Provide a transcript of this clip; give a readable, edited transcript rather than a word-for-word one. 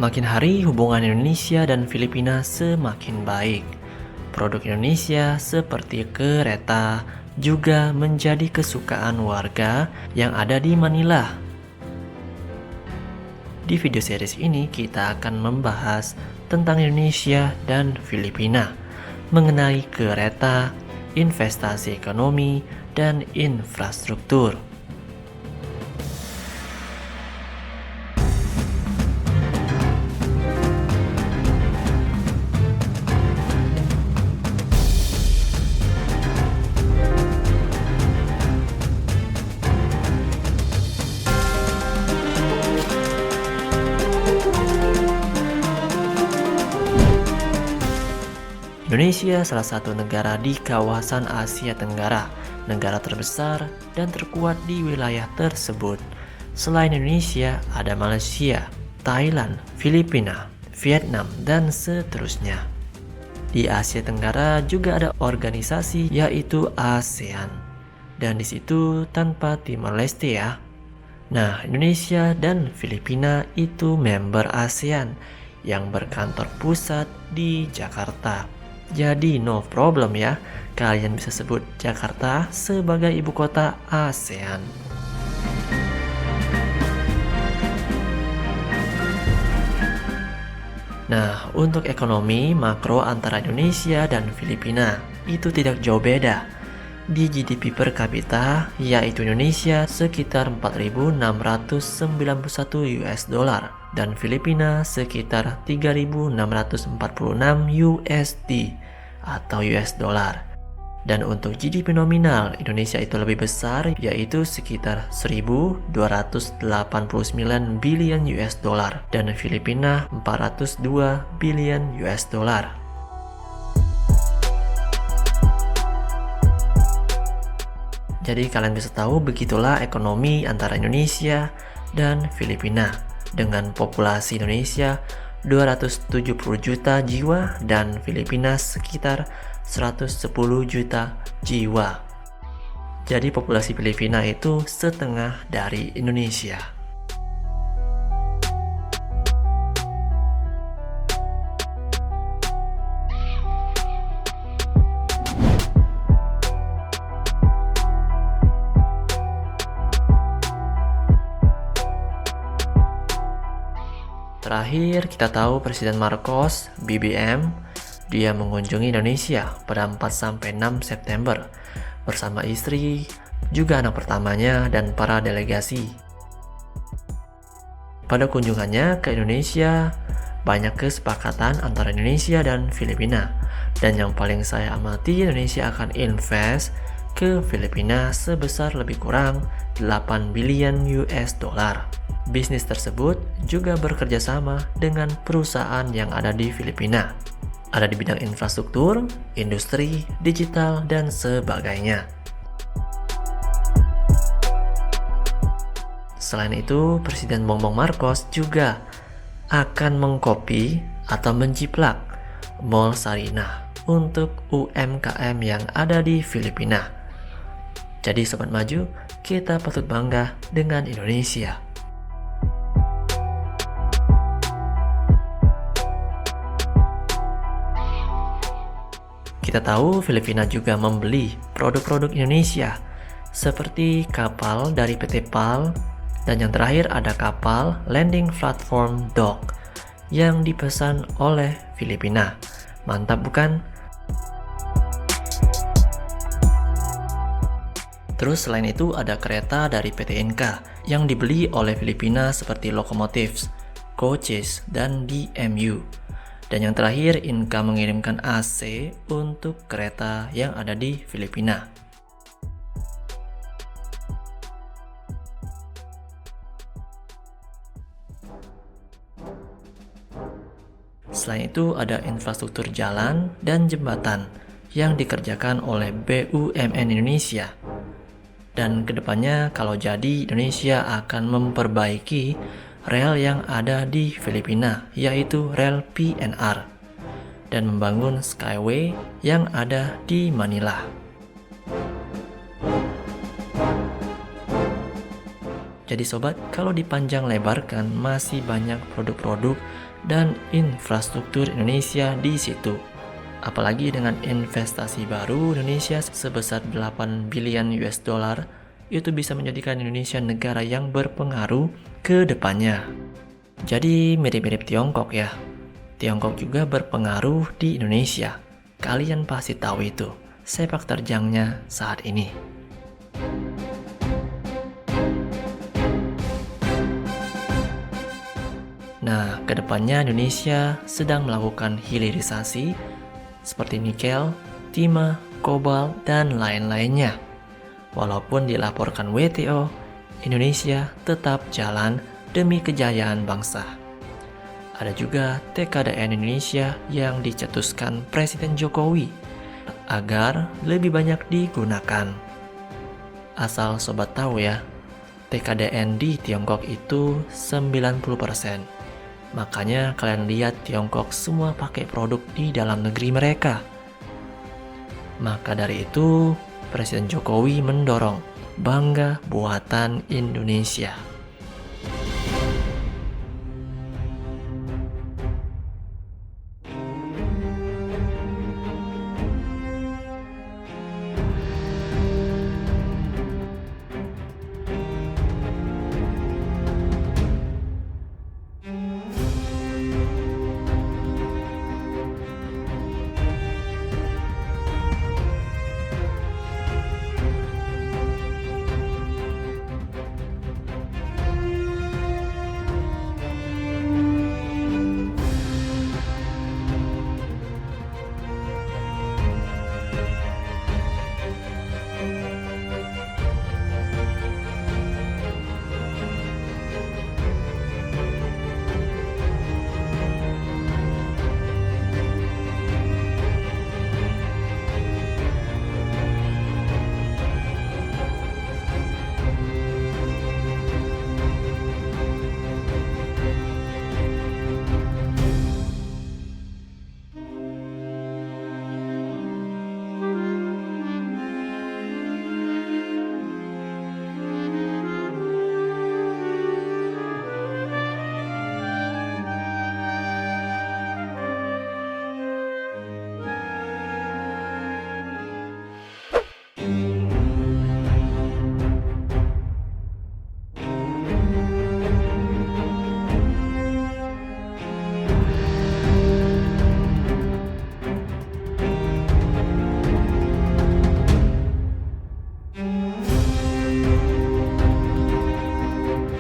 Makin hari hubungan Indonesia dan Filipina semakin baik. Produk Indonesia seperti kereta juga menjadi kesukaan warga yang ada di Manila. Di video series ini kita akan membahas tentang Indonesia dan Filipina, mengenai kereta, investasi ekonomi, dan infrastruktur. Indonesia salah satu negara di kawasan Asia Tenggara, negara terbesar dan terkuat di wilayah tersebut. Selain Indonesia, ada Malaysia, Thailand, Filipina, Vietnam, dan seterusnya. Di Asia Tenggara juga ada organisasi yaitu ASEAN. Dan di situ tanpa Timor Leste ya. Nah, Indonesia dan Filipina itu member ASEAN yang berkantor pusat di Jakarta. Jadi no problem ya, kalian bisa sebut Jakarta sebagai ibu kota ASEAN. Nah, untuk ekonomi makro antara Indonesia dan Filipina itu tidak jauh beda. Di GDP per kapita, yaitu Indonesia sekitar 4.691 US dollar dan Filipina sekitar 3.646 USD atau US dollar. Dan untuk GDP nominal, Indonesia itu lebih besar, yaitu sekitar 1.289 billion US dollar dan Filipina 402 billion US dollar. Jadi kalian bisa tahu begitulah ekonomi antara Indonesia dan Filipina. Dengan populasi Indonesia 270 juta jiwa dan Filipina sekitar 110 juta jiwa. Jadi populasi Filipina itu setengah dari Indonesia. Terakhir, kita tahu Presiden Marcos, BBM, dia mengunjungi Indonesia pada 4-6 September bersama istri, juga anak pertamanya, dan para delegasi. Pada kunjungannya ke Indonesia, banyak kesepakatan antara Indonesia dan Filipina. Dan yang paling saya amati, Indonesia akan invest ke Filipina sebesar lebih kurang 8 billion US dollar. Bisnis tersebut juga bekerja sama dengan perusahaan yang ada di Filipina. Ada di bidang infrastruktur, industri, digital, dan sebagainya. Selain itu, Presiden Bongbong Marcos juga akan mengkopi atau menjiplak Mall Sarinah untuk UMKM yang ada di Filipina. Jadi Sobat Maju, kita patut bangga dengan Indonesia. Kita tahu Filipina juga membeli produk-produk Indonesia seperti kapal dari PT PAL, dan yang terakhir ada kapal Landing Platform Dock yang dipesan oleh Filipina. Mantap bukan? Terus selain itu ada kereta dari PT Inka yang dibeli oleh Filipina seperti lokomotif, coaches, dan DMU. Dan yang terakhir, Inka mengirimkan AC untuk kereta yang ada di Filipina. Selain itu ada infrastruktur jalan dan jembatan yang dikerjakan oleh BUMN Indonesia. Dan kedepannya kalau jadi, Indonesia akan memperbaiki rel yang ada di Filipina, yaitu rel PNR, dan membangun Skyway yang ada di Manila. Jadi sobat, kalau dipanjang lebarkan masih banyak produk-produk dan infrastruktur Indonesia di situ. Apalagi dengan investasi baru Indonesia sebesar 8 bilion US dollar, itu bisa menjadikan Indonesia negara yang berpengaruh ke depannya. Jadi mirip-mirip Tiongkok ya. Tiongkok juga berpengaruh di Indonesia. Kalian pasti tahu itu, sepak terjangnya saat ini. Nah, kedepannya Indonesia sedang melakukan hilirisasi seperti nikel, timah, kobalt, dan lain-lainnya. Walaupun dilaporkan WTO, Indonesia tetap jalan demi kejayaan bangsa. Ada juga TKDN Indonesia yang dicetuskan Presiden Jokowi agar lebih banyak digunakan. Asal sobat tahu ya, TKDN di Tiongkok itu 90%. Makanya kalian lihat Tiongkok semua pakai produk di dalam negeri mereka. Maka dari itu, Presiden Jokowi mendorong bangga buatan Indonesia.